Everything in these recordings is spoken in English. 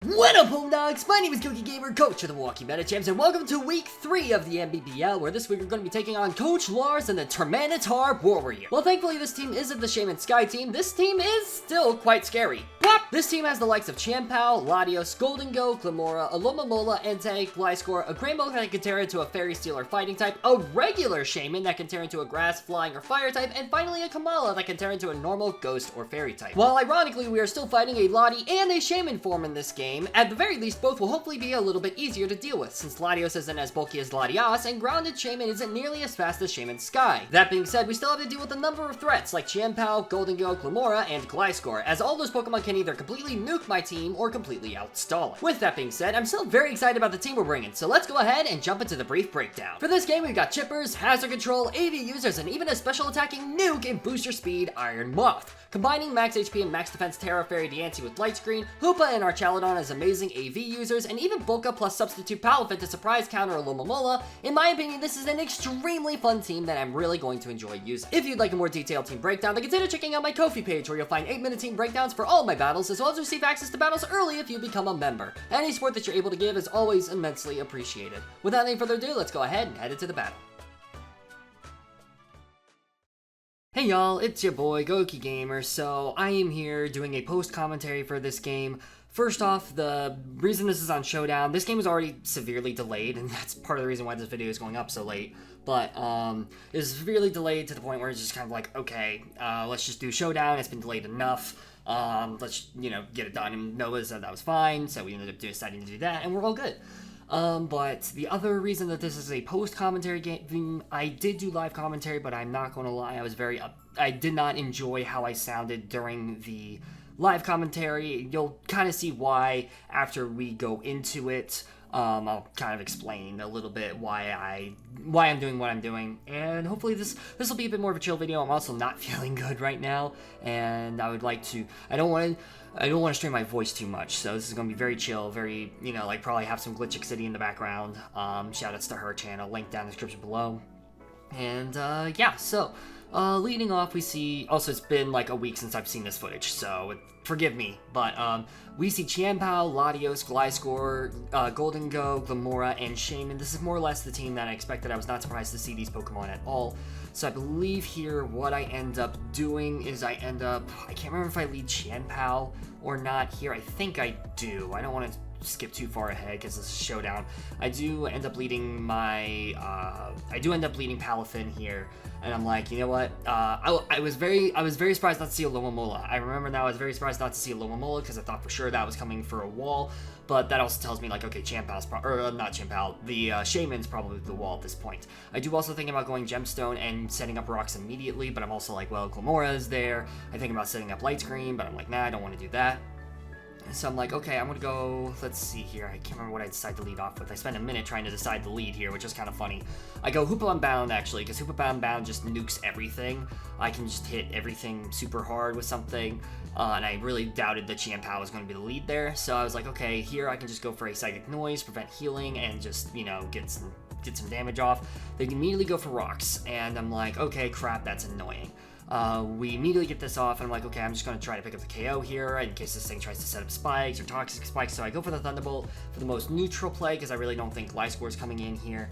What up, Homedawgs? My name is Gokey Gamer, coach of the Milwaukee Meta Champs, and welcome to week 3 of the NBBL, where this week we're going to be taking on Coach Lars and the Terminator Warrior. Well, thankfully this team isn't the Shaman Sky team. This team is still quite scary. This team has the likes of Champao, Latios, Golden Go, Glamora, Alomomola, Entei, Gliscor, a Greymon that can turn into a Fairy Steel or Fighting type, a regular Shaman that can turn into a Grass, Flying, or Fire type, and finally a Kamala that can turn into a normal Ghost or Fairy type. While ironically we are still fighting a Lati and a Shaman form in this game, at the very least both will hopefully be a little bit easier to deal with, since Latios isn't as bulky as Latias, and Grounded Shaman isn't nearly as fast as Shaman Sky. That being said, we still have to deal with a number of threats like Champao, Golden Go, Glamora, and Gliscor, as all those Pokemon can either completely nuke my team or completely outstall it. With that being said, I'm still very excited about the team we're bringing, so let's go ahead and jump into the brief breakdown. For this game, we've got Chippers, Hazard Control, AV users, and even a special attacking nuke in Booster Speed Iron Moth. Combining max HP and max defense Terra Fairy Diancie with Light Screen, Hoopa and Archaludon as amazing AV users, and even Bulka plus substitute Palafin to surprise counter Alomomola. In my opinion, this is an extremely fun team that I'm really going to enjoy using. If you'd like a more detailed team breakdown, then consider checking out my Ko-fi page, where you'll find 8-minute team breakdowns for all of my battles, as well as receive access to battles early if you become a member. Any support that you're able to give is always immensely appreciated. Without any further ado, let's go ahead and head into the battle. Hey y'all, it's your boy Gokey Gamer. So I am here doing a post commentary for this game. First off, the reason this is on Showdown, this game is already severely delayed, and that's part of the reason why this video is going up so late. But it's severely delayed to the point where it's just kind of like, okay, let's just do Showdown. It's been delayed enough. Let's, get it done. And Noah said that was fine, so we ended up deciding to do that, and we're all good. But the other reason that this is a post-commentary game, I did do live commentary, but I'm not going to lie, I did not enjoy how I sounded during the live commentary. You'll kind of see why after we go into it. I'll kind of explain a little bit why I'm doing what I'm doing, and hopefully this will be a bit more of a chill video. I'm also not feeling good right now, and I would like to, I don't want to strain my voice too much, so this is going to be very chill, very, probably have some Glitchic City in the background. Shoutouts to her channel, link down in the description below. And, yeah, so, leading off, we see, also it's been like a week since I've seen this footage, so forgive me, but, we see Champao, Latios, Gliscor, Golden Go, Glamora, and Shaman. This is more or less the team that I expected. I was not surprised to see these Pokemon at all. So I believe here what I end up doing is I can't remember if I lead Champao or not here. I think I do. I don't want to skip too far ahead because this is Showdown. I do end up leading Palafin here, and I'm like, you know what? I was very surprised not to see a Alomomola. I remember now I was very surprised not to see a Alomomola because I thought for sure that was coming for a wall, but that also tells me like, okay, Champao's not Champao, the Shaman's probably the wall at this point. I do also think about going Gemstone and setting up rocks immediately, but I'm also like, well, Glamora is there. I think about setting up Light Screen, but I'm like, nah, I don't want to do that. So I'm like, okay, I'm gonna go, let's see here, I can't remember what I decided to lead off with. I spent a minute trying to decide the lead here, which is kind of funny. I go Hoopa Unbound, actually, because Hoopa Unbound just nukes everything. I can just hit everything super hard with something, and I really doubted that Champao was going to be the lead there. So I was like, okay, here I can just go for a Psychic Noise, prevent healing, and just, get some damage off. They can immediately go for rocks, and I'm like, okay, crap, that's annoying. We immediately get this off, and I'm like, okay, I'm just going to try to pick up the KO here in case this thing tries to set up spikes or toxic spikes. So I go for the Thunderbolt for the most neutral play because I really don't think Gliscor is coming in here.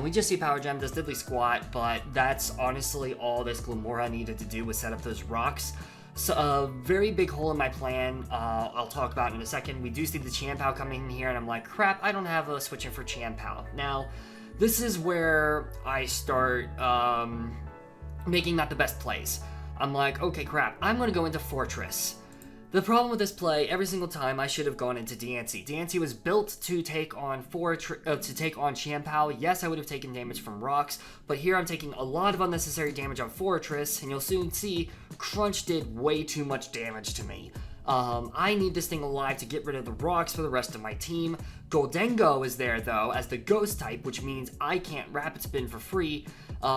We just see Power Gem, does Diddly Squat, but that's honestly all this Glamora needed to do was set up those rocks. So a very big hole in my plan, I'll talk about in a second. We do see the Champao coming in here, and I'm like, crap, I don't have a switch in for Champao. Now, this is where I start, making not the best plays. I'm like, okay, crap, I'm gonna go into Fortress. The problem with this play, every single time I should have gone into Diancie. Diancie was built to take on Champao. Yes, I would have taken damage from rocks, but here I'm taking a lot of unnecessary damage on Fortress, and you'll soon see Crunch did way too much damage to me. I need this thing alive to get rid of the rocks for the rest of my team. Goldengo is there, though, as the ghost type, which means I can't Rapid Spin for free,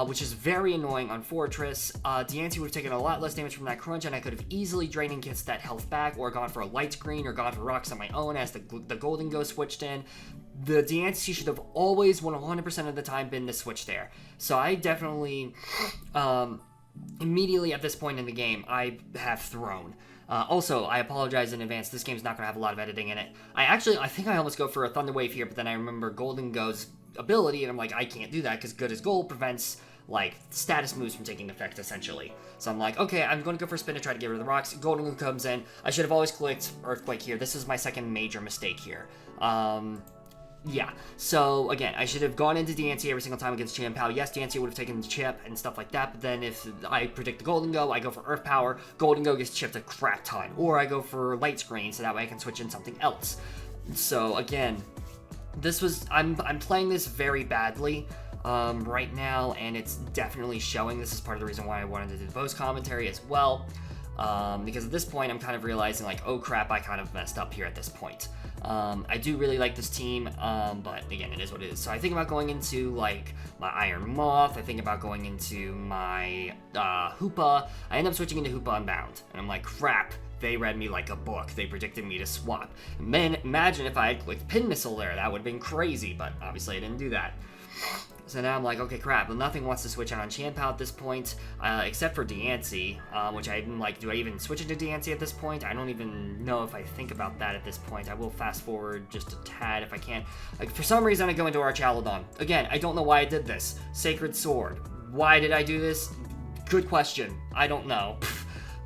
which is very annoying on Fortress. Diancie would have taken a lot less damage from that Crunch, and I could have easily Draining Kissed that health back, or gone for a Light Screen, or gone for rocks on my own as the Goldengo switched in. The Diancie should have always 100% of the time been the switch there. So I definitely, immediately at this point in the game, I have thrown. Also, I apologize in advance. This game's not going to have a lot of editing in it. I think I almost go for a Thunder Wave here, but then I remember Golden Go's ability, and I'm like, I can't do that because Good as Gold prevents, like, status moves from taking effect, essentially. So I'm like, okay, I'm going to go for a spin to try to get rid of the rocks. Golden Go comes in. I should have always clicked Earthquake here. This is my second major mistake here. Yeah, so again, I should have gone into DNC every single time against Chien Pao. Yes, DNC would have taken the chip and stuff like that, but then if I predict the Golden Go, I go for Earth Power, Golden Go gets chipped a crap ton. Or I go for Light Screen, so that way I can switch in something else. So again, I'm playing this very badly right now, and it's definitely showing. This is part of the reason why I wanted to do the post commentary as well. Because at this point, I'm kind of realizing, like, oh crap, I kind of messed up here at this point. I do really like this team, but again, it is what it is. So I think about going into, like, my Iron Moth. I think about going into my Hoopa. I end up switching into Hoopa Unbound, and I'm like, crap. They read me like a book. They predicted me to swap. Man, imagine if I had clicked Pin Missile there. That would have been crazy, but obviously I didn't do that. So now I'm like, okay, crap. Well, nothing wants to switch on Chien Pao at this point, except for Diancie, which I'm like, do I even switch into Diancie at this point? I don't even know if I think about that at this point. I will fast forward just a tad if I can. Like, for some reason, I go into Archaludon. Again, I don't know why I did this. Sacred Sword. Why did I do this? Good question. I don't know.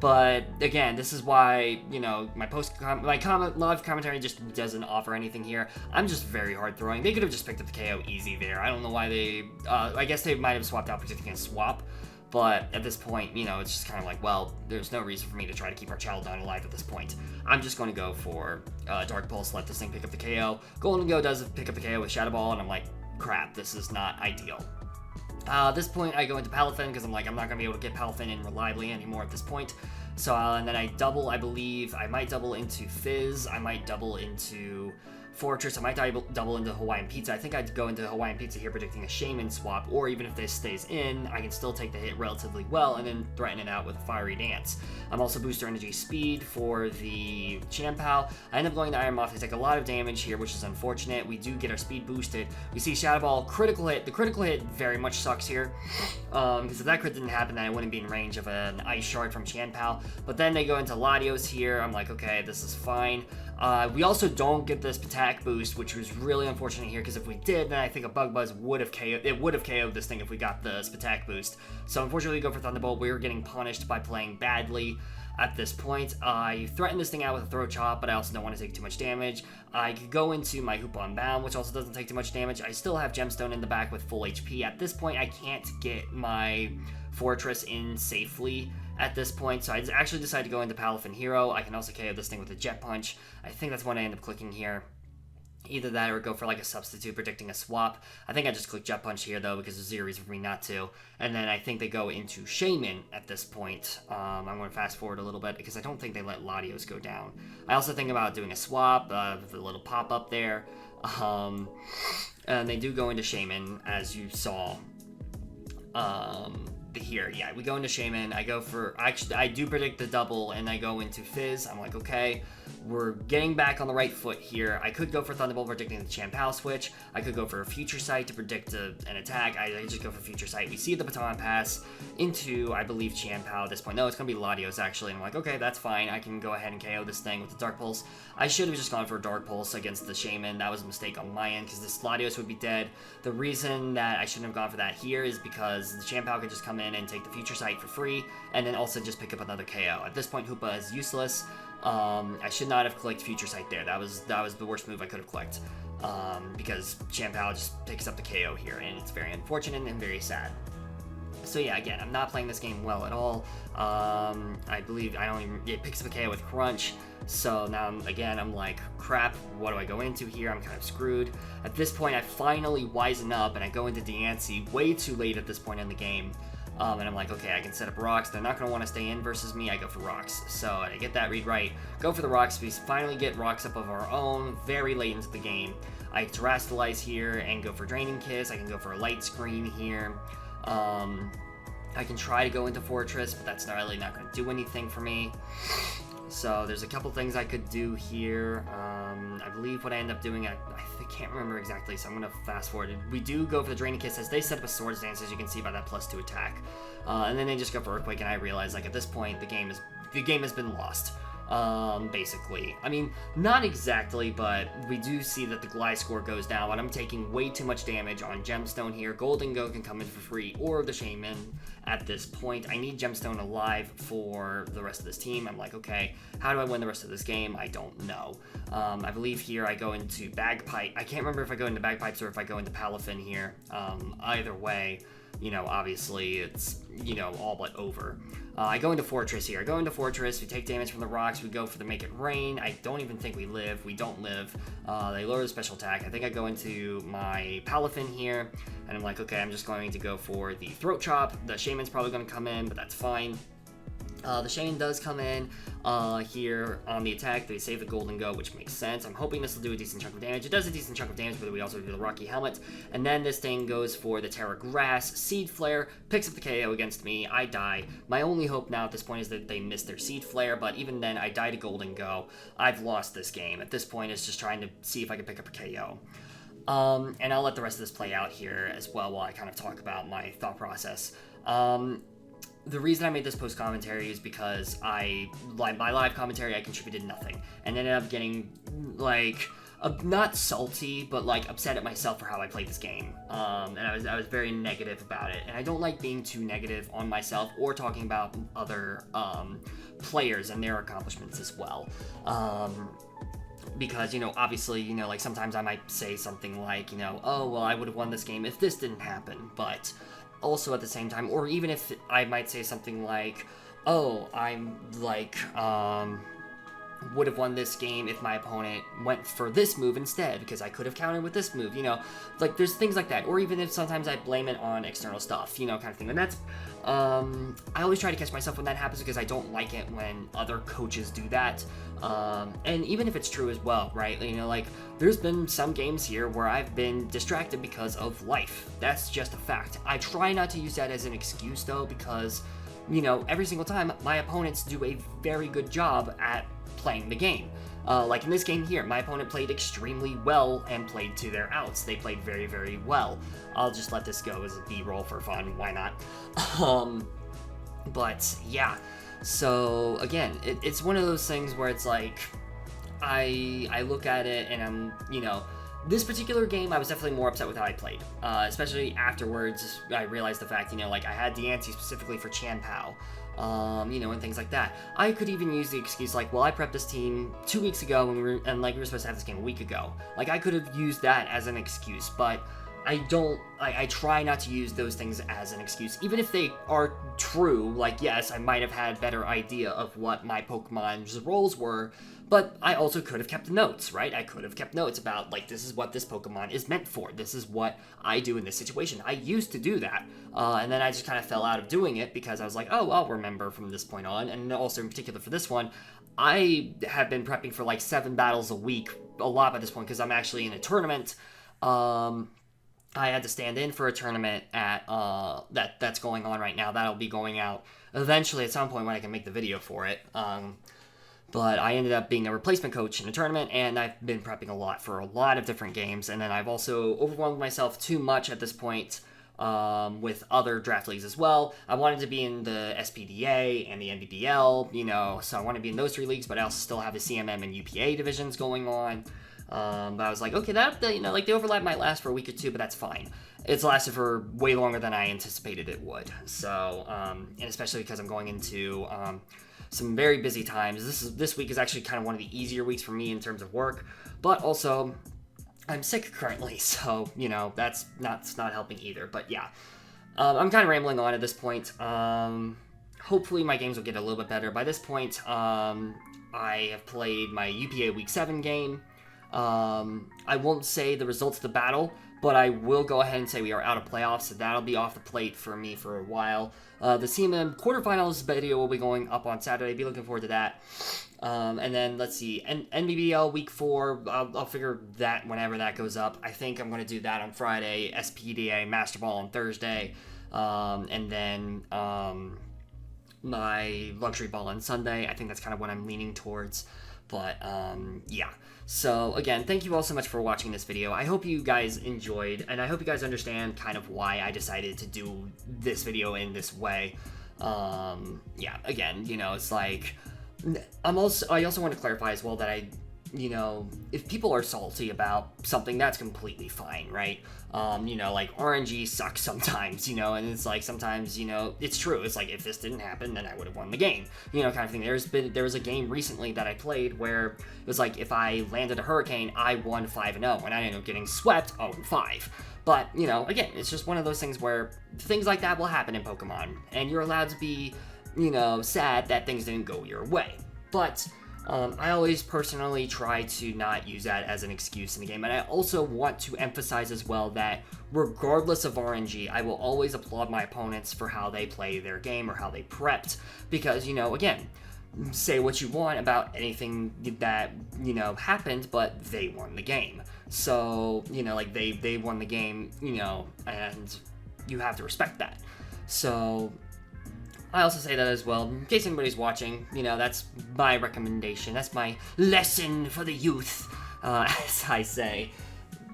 But again, this is why, you know, my live commentary just doesn't offer anything here. I'm just very hard throwing. They could have just picked up the KO easy there. I don't know why they, I guess they might have swapped out because they can't swap. But at this point, you know, it's just kind of like, well, there's no reason for me to try to keep Archaludon alive at this point. I'm just going to go for Dark Pulse, let this thing pick up the KO. Golden Go does pick up the KO with Shadow Ball, and I'm like, crap, this is not ideal. At this point, I go into Palafin because I'm like, I'm not going to be able to get Palafin in reliably anymore at this point. So, and then I double, I believe, I might double into Fizz, I might double into Fortress, I might double into Hawaiian Pizza. I think I'd go into Hawaiian Pizza here predicting a Shaman swap, or even if this stays in, I can still take the hit relatively well and then threaten it out with Fiery Dance. I'm also Booster Energy Speed for the Chien Pao. I end up going to Iron Moth to take a lot of damage here, which is unfortunate. We do get our speed boosted. We see Shadow Ball, critical hit. The critical hit very much sucks here, because if that crit didn't happen, then I wouldn't be in range of an Ice Shard from Chien Pao. But then they go into Latios here. I'm like, okay, this is fine. We also don't get this attack boost, which was really unfortunate here, because if we did, then I think a Bug Buzz would have KO'd this thing if we got the attack boost. So unfortunately, we go for Thunderbolt. We're getting punished by playing badly at this point. I threaten this thing out with a Throat Chop, but I also don't want to take too much damage. I could go into my Hoopa Unbound, which also doesn't take too much damage. I still have Gemstone in the back with full HP. At this point, I can't get my Fortress in safely at this point, so I actually decided to go into Palafin Hero. I can also KO this thing with a Jet Punch. I think that's what I end up clicking here. Either that or go for like a substitute predicting a swap. I think I just clicked Jet Punch here though because there's zero reason for me not to. And then I think they go into Shaman at this point. I'm going to fast forward a little bit because I don't think they let Latios go down. I also think about doing a swap with a little pop up there. And they do go into Shaman, as you saw. Here, yeah, we go into Shaman. I do predict the double, and I go into Fizz. I'm like, okay, we're getting back on the right foot here. I could go for Thunderbolt predicting the Chien Pao switch. I could go for a Future Sight to predict an attack. I just go for Future Sight. We see the baton pass into, I believe, Chien Pao at this point. No, it's going to be Latios, actually. And I'm like, okay, that's fine. I can go ahead and KO this thing with the Dark Pulse. I should have just gone for a Dark Pulse against the Shaman. That was a mistake on my end because this Latios would be dead. The reason that I shouldn't have gone for that here is because the Chien Pao could just come in and take the Future Sight for free, and then also just pick up another KO. At this point, Hoopa is useless. I should not have clicked Future Sight there. That was the worst move I could have clicked, because Chien Pao just picks up the KO here, and it's very unfortunate and very sad. So yeah, again, I'm not playing this game well at all. I believe it picks up a KO with Crunch. So now, again, I'm like, crap, what do I go into here? I'm kind of screwed. At this point, I finally wisen up, and I go into Diancie way too late at this point in the game. And I'm like, okay, I can set up rocks. They're not going to want to stay in versus me. I go for rocks. So I get that read right. Go for the rocks. We finally get rocks up of our own very late into the game. I Terrastalize here and go for Draining Kiss. I can go for a Light Screen here. I can try to go into Fortress, but that's really not going to do anything for me. So there's a couple things I could do here. I believe what I end up doing, I can't remember exactly, so I'm going to fast forward. We do go for the Draining Kiss as they set up a Swords Dance, as you can see by that +2 attack. And then they just go for Earthquake, and I realize, like, at this point, the game has been lost. basically. I mean, not exactly, but we do see that the glide score goes down, and I'm taking way too much damage on Gemstone here. Golden Go can come in for free, or the Shaman at this point. I need Gemstone alive for the rest of this team. I'm like, okay, how do I win the rest of this game? I don't know. I believe here I go into Bagpipe. I can't remember if I go into Bagpipes or if I go into Palafin here. Either way, you know, obviously it's, you know, all but over. I go into Fortress here. I go into Fortress. We take damage from the rocks. We go for the Make It Rain. I don't even think we live. We don't live. They lower the special attack. I think I go into my Palafin here, and I'm like, okay, I'm just going to go for the Throat Chop. The Shaman's probably going to come in, but that's fine. The Shaman does come in here on the attack. They save the Golden Go, which makes sense. I'm hoping this will do a decent chunk of damage. It does a decent chunk of damage, but we also do the Rocky Helmet. And then this thing goes for the Terra Grass. Seed Flare picks up the KO against me. I die. My only hope now at this point is that they miss their Seed Flare, but even then, I die to Golden Go. I've lost this game. At this point, it's just trying to see if I can pick up a KO. And I'll let the rest of this play out here as well while I kind of talk about my thought process. The reason I made this post commentary is because my live commentary, I contributed nothing, and ended up getting like not salty, but like upset at myself for how I played this game. And I was very negative about it, and I don't like being too negative on myself or talking about other players and their accomplishments as well. Because, you know, obviously, you know, like sometimes I might say something like, you know, oh, well, I would have won this game if this didn't happen, but also at the same time, or even if I might say something like, oh, I'm like, would have won this game if my opponent went for this move instead, because I could have countered with this move, you know, like there's things like that, or even if sometimes I blame it on external stuff, you know, kind of thing. And that's, I always try to catch myself when that happens, because I don't like it when other coaches do that. And even if it's true as well, right, you know, like there's been some games here where I've been distracted because of life. That's just a fact. I try not to use that as an excuse though, because, you know, every single time my opponents do a very good job at playing the game. Like in this game here, my opponent played extremely well and played to their outs. They played very, very well. I'll just let this go as a B-roll for fun. Why not? But yeah, so again, it's one of those things where it's like, I look at it and I'm, you know, this particular game, I was definitely more upset with how I played. Especially afterwards, I realized the fact, you know, like I had Diancie specifically for Chanpao. You know, and things like that. I could even use the excuse like, well, I prepped this team 2 weeks ago when we were supposed to have this game a week ago. Like, I could have used that as an excuse, but I try not to use those things as an excuse, even if they are true. Like, yes, I might have had a better idea of what my Pokemon's roles were, but I also could have kept notes, right? I could have kept notes about, like, this is what this Pokemon is meant for. This is what I do in this situation. I used to do that, and then I just kind of fell out of doing it because I was like, oh, I'll remember from this point on. And also, in particular for this one, I have been prepping for, like, 7 battles a week, a lot by this point, because I'm actually in a tournament. I had to stand in for a tournament at that's going on right now. That'll be going out eventually at some point when I can make the video for it. But I ended up being a replacement coach in a tournament, and I've been prepping a lot for a lot of different games. And then I've also overwhelmed myself too much at this point with other draft leagues as well. I wanted to be in the SPDA and the NBBL, you know, so I want to be in those 3 leagues, but I also still have the CMM and UPA divisions going on. But I was like, okay, you know, like the overlap might last for a week or 2, but that's fine. It's lasted for way longer than I anticipated it would. So, and especially because I'm going into some very busy times. This week is actually kind of one of the easier weeks for me in terms of work, but also I'm sick currently, so, you know, that's not helping either. But yeah, I'm kind of rambling on at this point. Hopefully my games will get a little bit better. By this point, I have played my UPA Week 7 game. I won't say the results of the battle, but I will go ahead and say we are out of playoffs, so that'll be off the plate for me for a while. The CMM quarterfinals video will be going up on Saturday. Be looking forward to that. And then, let's see, NBBL Week 4, I'll figure that whenever that goes up. I think I'm going to do that on Friday, SPDA Master Ball on Thursday, and then my Luxury Ball on Sunday. I think that's kind of what I'm leaning towards. But, yeah. So, again, thank you all so much for watching this video. I hope you guys enjoyed, and I hope you guys understand kind of why I decided to do this video in this way. Yeah, again, you know, it's like, I also want to clarify as well that if people are salty about something, that's completely fine, right? Like RNG sucks sometimes, and it's like sometimes, it's true. It's like if this didn't happen, then I would have won the game, kind of thing. There was a game recently that I played where it was like if I landed a hurricane, I won 5-0, and I ended up getting swept 0-5. But, again, it's just one of those things where things like that will happen in Pokemon, and you're allowed to be, sad that things didn't go your way. But I always personally try to not use that as an excuse in the game. And I also want to emphasize as well that regardless of RNG, I will always applaud my opponents for how they play their game or how they prepped. Because, again, say what you want about anything that, happened, but they won the game. So, like they won the game, and you have to respect that. So I also say that as well, in case anybody's watching, that's my recommendation. That's my lesson for the youth, as I say.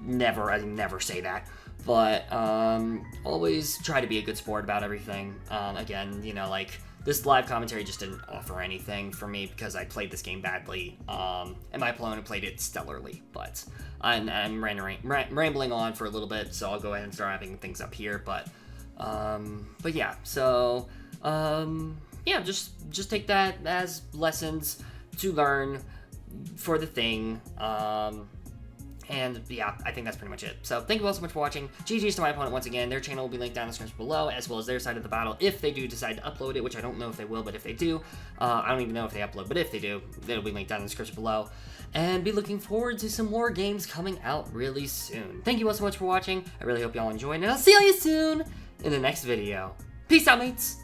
I never say that. But, always try to be a good sport about everything. Again, like, this live commentary just didn't offer anything for me because I played this game badly, and my opponent played it stellarly. But I'm rambling on for a little bit, so I'll go ahead and start wrapping things up here. But yeah, so just take that as lessons to learn for the thing. And yeah, I think that's pretty much it. So thank you all so much for watching. GG's to my opponent once again. Their channel will be linked down in the description below, as well as their side of the battle if they do decide to upload it, which I don't know if they will, but if they do, I don't even know if they upload, but if they do, it'll be linked down in the description below. And be looking forward to some more games coming out really soon. Thank you all so much for watching. I really hope y'all enjoyed, and I'll see you soon in the next video. Peace out, mates!